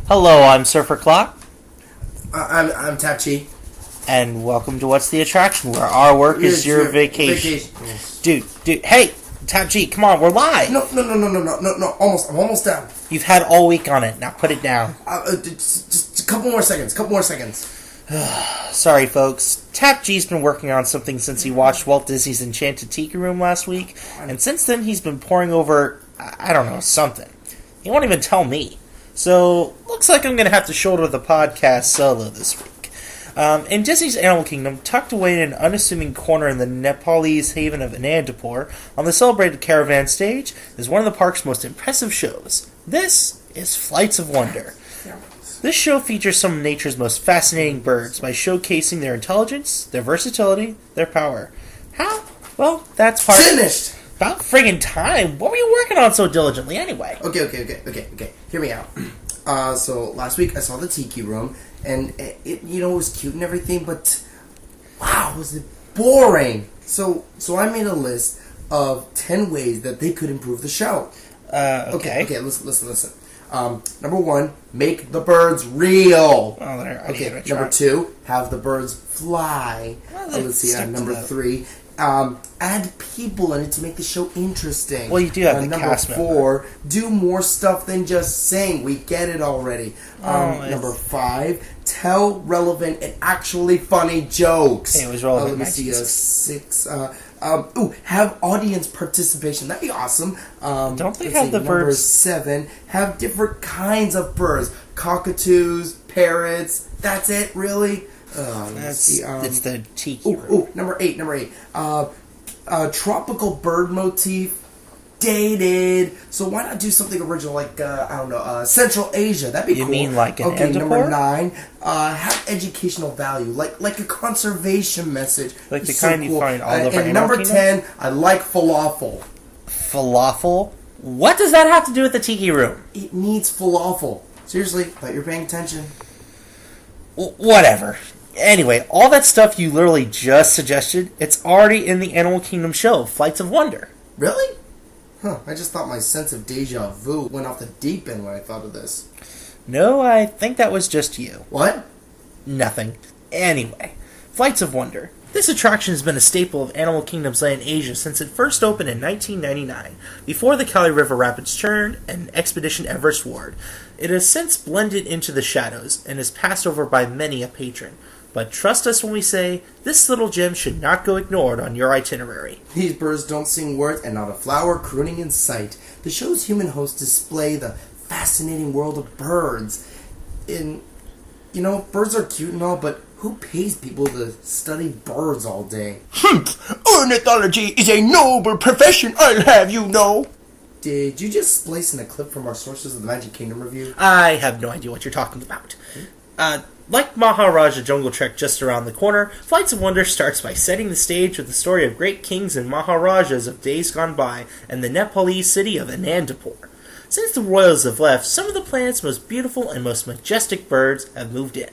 Hello, I'm Surfer Clock. I'm Tachi. And welcome to What's the Attraction, where our work is your vacation. Dude, hey, Tap G, come on, we're live. No, I'm almost down. You've had all week on it, now put it down. Just a couple more seconds. Sorry, folks. Tap G's been working on something since he watched Walt Disney's Enchanted Tiki Room last week, and since then he's been poring over, I don't know, something. He won't even tell me. So, looks like I'm going to have to shoulder the podcast solo this week. In Disney's Animal Kingdom, tucked away in an unassuming corner in the Nepalese haven of Anandapur, on the celebrated caravan stage, is one of the park's most impressive shows. This is Flights of Wonder. This show features some of nature's most fascinating birds by showcasing their intelligence, their versatility, their power. How? Well, that's part Finished! About friggin' time. What were you working on so diligently anyway? Okay. Hear me out. So last week I saw the Tiki Room, and it was cute and everything, but wow, was it boring. So I made a list of 10 ways that they could improve the show. Okay. Okay, listen. Number 1, make the birds real. Oh, Okay, number 2, have the birds fly. Let's see, number 3, add people in it to make the show interesting. Well, you do have the cast member. Number 4, do more stuff than just sing. We get it already. Number 5, tell relevant and actually funny jokes. It was relevant. Let me see, 6. Have audience participation. That'd be awesome. Don't they have the number birds? 7, have different kinds of birds. Cockatoos, parrots. That's it, really? It's the Tiki Room. Number 8. Tropical bird motif. Dated. So why not do something original like, Central Asia? That'd be cool. You mean like an Okay, Andapur? number 9. Have educational value. Like a conservation message. Like the kind you find all over And number 10, I like falafel. Falafel? What does that have to do with the Tiki Room? It needs falafel. Seriously, thought you're paying attention. Whatever. Anyway, all that stuff you literally just suggested, it's already in the Animal Kingdom show, Flights of Wonder. Really? I just thought my sense of deja vu went off the deep end when I thought of this. No, I think that was just you. What? Nothing. Anyway, Flights of Wonder. This attraction has been a staple of Animal Kingdom's land in Asia since it first opened in 1999, before the Kali River Rapids Churn and Expedition Everest Ward. It has since blended into the shadows and is passed over by many a patron. But trust us when we say, this little gem should not go ignored on your itinerary. These birds don't sing words and not a flower crooning in sight. The show's human hosts display the fascinating world of birds. Birds are cute and all, but who pays people to study birds all day? Ornithology is a noble profession, I'll have you know. Did you just splice in a clip from our Sources of the Magic Kingdom review? I have no idea what you're talking about. Like Maharaja Jungle Trek just around the corner, Flights of Wonder starts by setting the stage with the story of great kings and maharajas of days gone by and the Nepalese city of Anandapur. Since the royals have left, some of the planet's most beautiful and most majestic birds have moved in.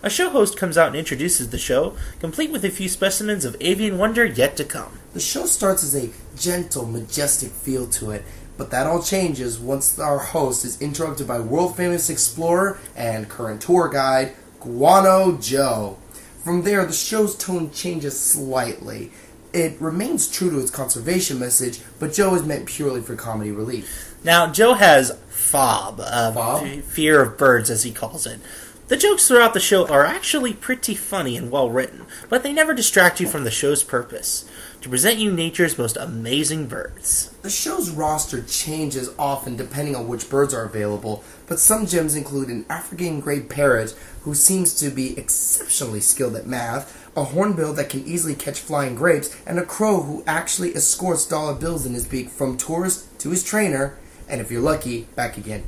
A show host comes out and introduces the show, complete with a few specimens of avian wonder yet to come. The show starts as a gentle, majestic feel to it, but that all changes once our host is interrupted by world-famous explorer and current tour guide, Guano Joe. From there, the show's tone changes slightly. It remains true to its conservation message, but Joe is meant purely for comedy relief. Now, Joe has FOB, fear of birds as he calls it. The jokes throughout the show are actually pretty funny and well written, but they never distract you from the show's purpose, to present you nature's most amazing birds. The show's roster changes often depending on which birds are available, but some gems include an African grey parrot who seems to be exceptionally skilled at math, a hornbill that can easily catch flying grapes, and a crow who actually escorts dollar bills in his beak from tourist to his trainer, and if you're lucky, back again.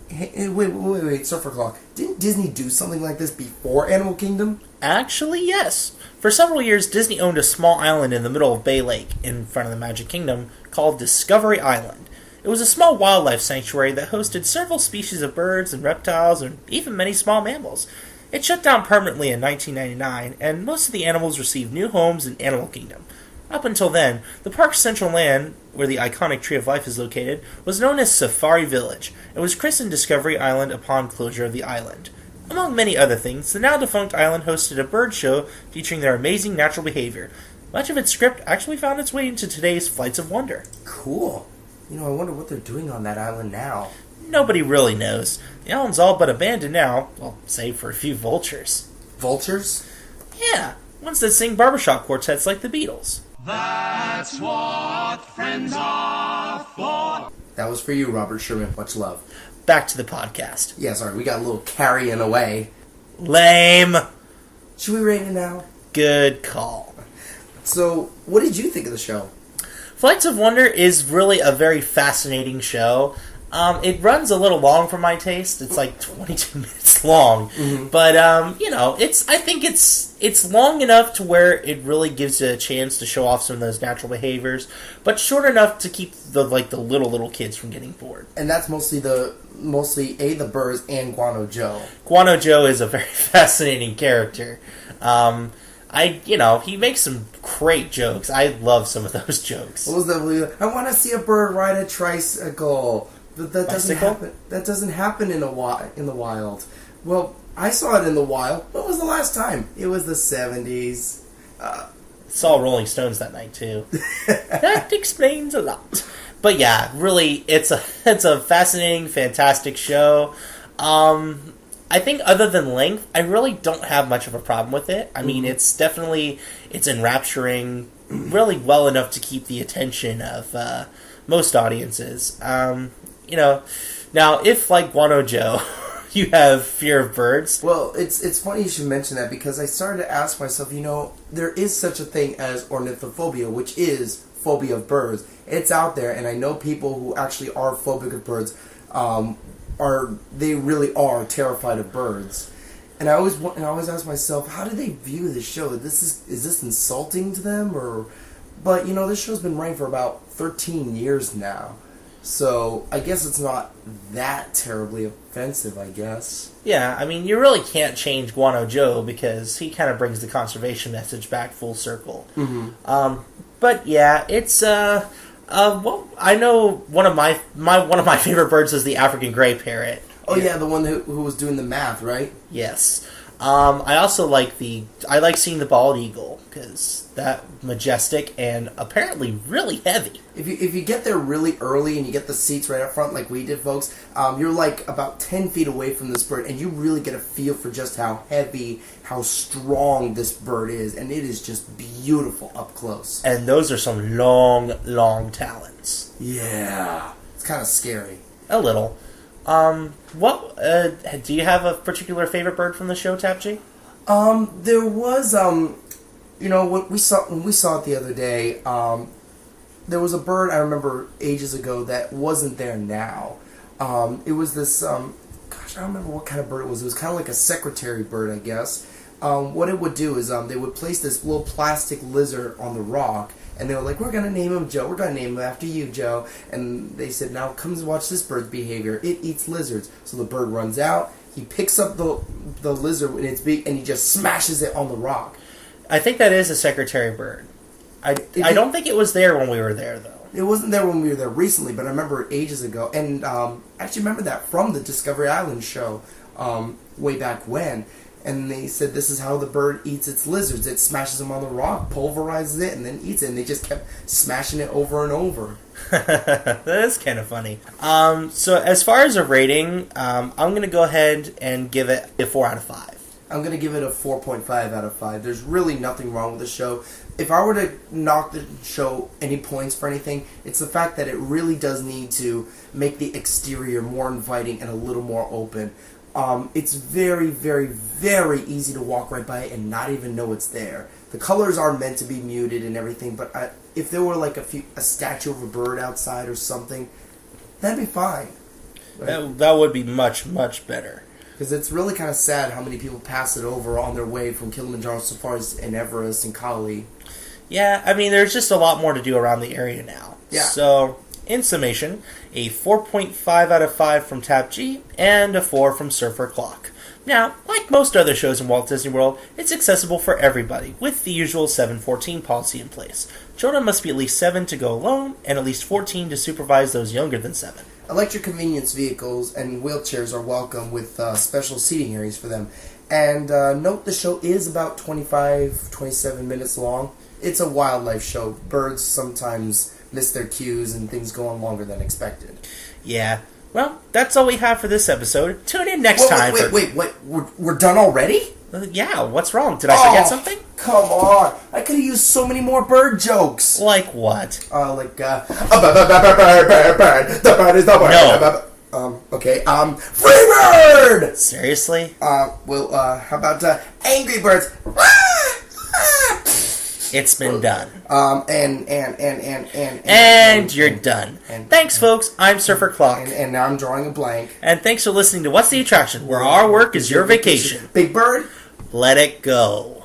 Hey, wait, Surfer Clock. Didn't Disney do something like this before Animal Kingdom? Actually, yes. For several years, Disney owned a small island in the middle of Bay Lake, in front of the Magic Kingdom, called Discovery Island. It was a small wildlife sanctuary that hosted several species of birds and reptiles, and even many small mammals. It shut down permanently in 1999, and most of the animals received new homes in Animal Kingdom. Up until then, the park's central land, where the iconic Tree of Life is located, was known as Safari Village, and was christened Discovery Island upon closure of the island. Among many other things, the now-defunct island hosted a bird show featuring their amazing natural behavior. Much of its script actually found its way into today's Flights of Wonder. Cool. I wonder what they're doing on that island now. Nobody really knows. The island's all but abandoned now, well, save for a few vultures. Vultures? Yeah, ones that sing barbershop quartets like the Beatles. That's what friends are for. That was for you, Robert Sherman. Much love. Back to the podcast. Yeah, sorry, we got a little carrying away. Lame. Should we rate it now? Good call. So, what did you think of the show? Flights of Wonder is really a very fascinating show. It runs a little long for my taste. It's like 22 minutes long. Mm-hmm. But, I think it's long enough to where it really gives you a chance to show off some of those natural behaviors, but short enough to keep the little kids from getting bored. And that's mostly the birds and Guano Joe. Guano Joe is a very fascinating character. He makes some great jokes. I love some of those jokes. What was that? I want to see a bird ride a tricycle. But that doesn't happen. That doesn't happen in the wild. Well, I saw it in the wild. When was the last time? It was the 70s. Saw Rolling Stones that night too. That explains a lot. But yeah, really, it's a fascinating, fantastic show. I think other than length, I really don't have much of a problem with it. I mean, it's enrapturing, really well enough to keep the attention of most audiences. Now if like Guano Joe, you have fear of birds. Well, it's funny you should mention that because I started to ask myself, there is such a thing as ornithophobia, which is phobia of birds. It's out there, and I know people who actually are phobic of birds. They really are terrified of birds. And I always ask myself, how do they view this show? Is this insulting to them, or? But this show's been running for about 13 years now. So, I guess it's not that terribly offensive, I guess. Yeah, I mean, you really can't change Guano Joe because he kind of brings the conservation message back full circle. Mm-hmm. But yeah, it's, well, I know one of my favorite birds is the African gray parrot. Oh yeah, the one who was doing the math, right? Yes. I also like seeing the bald eagle because that majestic and apparently really heavy. If you get there really early and you get the seats right up front like we did, folks, you're like about 10 feet away from this bird, and you really get a feel for just how heavy, how strong this bird is, and it is just beautiful up close. And those are some long, long talons. Yeah, it's kind of scary. A little. Do you have a particular favorite bird from the show, Tapji? There was, when we saw it the other day, there was a bird I remember ages ago that wasn't there now. It was this, I don't remember what kind of bird it was. It was kind of like a secretary bird, I guess. What it would do is, they would place this little plastic lizard on the rock, and they were like, we're going to name him Joe. We're going to name him after you, Joe. And they said, now come and watch this bird's behavior. It eats lizards. So the bird runs out. He picks up the lizard in its beak, and he just smashes it on the rock. I think that is a secretary bird. I don't think it was there when we were there, though. It wasn't there when we were there recently, but I remember it ages ago. And I actually remember that from the Discovery Island show way back when. And they said this is how the bird eats its lizards. It smashes them on the rock, pulverizes it, and then eats it. And they just kept smashing it over and over. That is kind of funny. So as far as a rating, I'm going to go ahead and give it a 4 out of 5. I'm going to give it a 4.5 out of 5. There's really nothing wrong with the show. If I were to knock the show any points for anything, it's the fact that it really does need to make the exterior more inviting and a little more open. It's very, very, very easy to walk right by it and not even know it's there. The colors are meant to be muted and everything, but if there were like a statue of a bird outside or something, that'd be fine. Right? That would be much, much better. Because it's really kind of sad how many people pass it over on their way from Kilimanjaro safaris and Everest and Kali. Yeah, I mean, there's just a lot more to do around the area now. Yeah. So, In summation, a 4.5 out of 5 from Tap G, and a 4 from Surfer Clock. Now, like most other shows in Walt Disney World, it's accessible for everybody, with the usual 7-14 policy in place. Children must be at least 7 to go alone, and at least 14 to supervise those younger than 7. Electric convenience vehicles and wheelchairs are welcome with special seating areas for them. And note the show is about 25-27 minutes long. It's a wildlife show. Birds sometimes miss their cues and things go on longer than expected. Yeah. Well, that's all we have for this episode. Tune in next time. Wait. We're done already? Yeah, what's wrong? Did I forget something? Come on. I could have used so many more bird jokes. Like what? Bird. The bird is the bird. No. Okay, free bird! Seriously? How about, angry birds? It's been done. And you're done. Thanks, folks. I'm Surfer Clock. And now I'm drawing a blank. And thanks for listening to What's the Attraction, where our work is your vacation. Big Bird? Let it go.